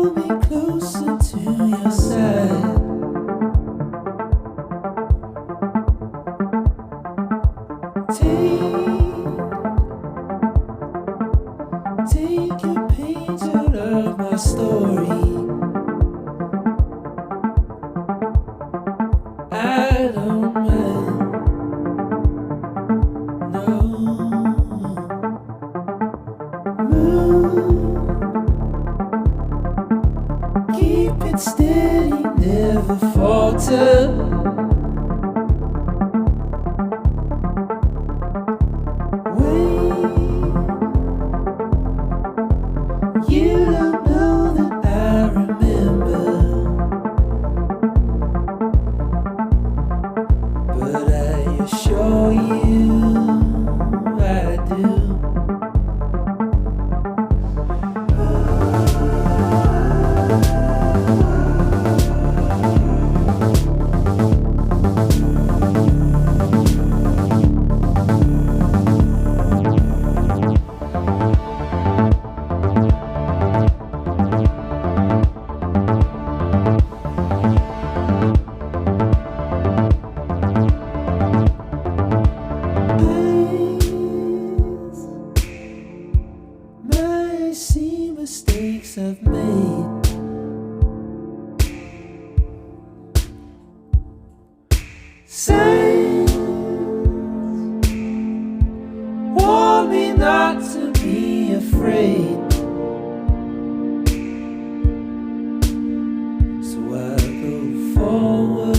Draw me closer to your side. Take your page out of my story. I don't mind, no. Move, keep it steady, never falter. You don't know that I remember, but I assure you I do. I see mistakes I've made. Signs warn me not to be afraid. So I go forward.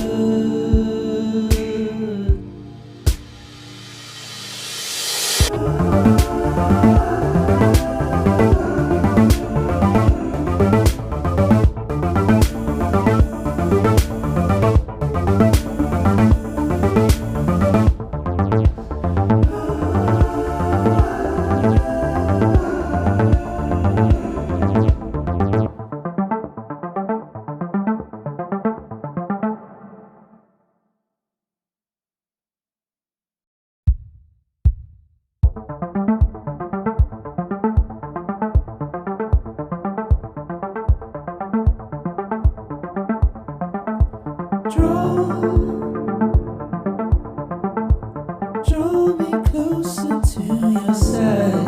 Draw me closer to your side.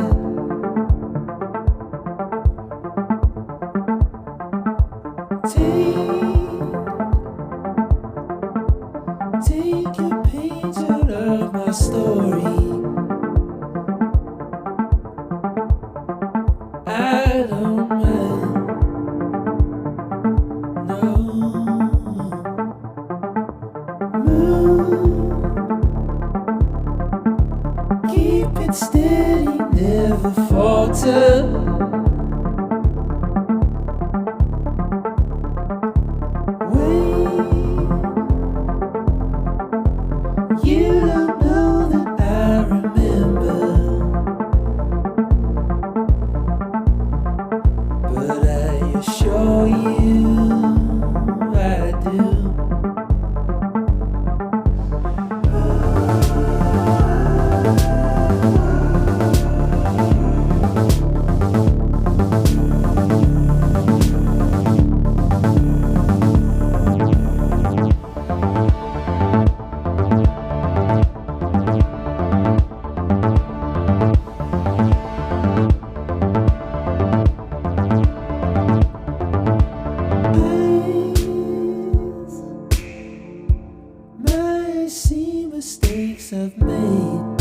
Take your page out of my story. I don't mind, no. Move, keep it steady, never falter. You don't know that I remember, but I assure you I do. I see mistakes I've made.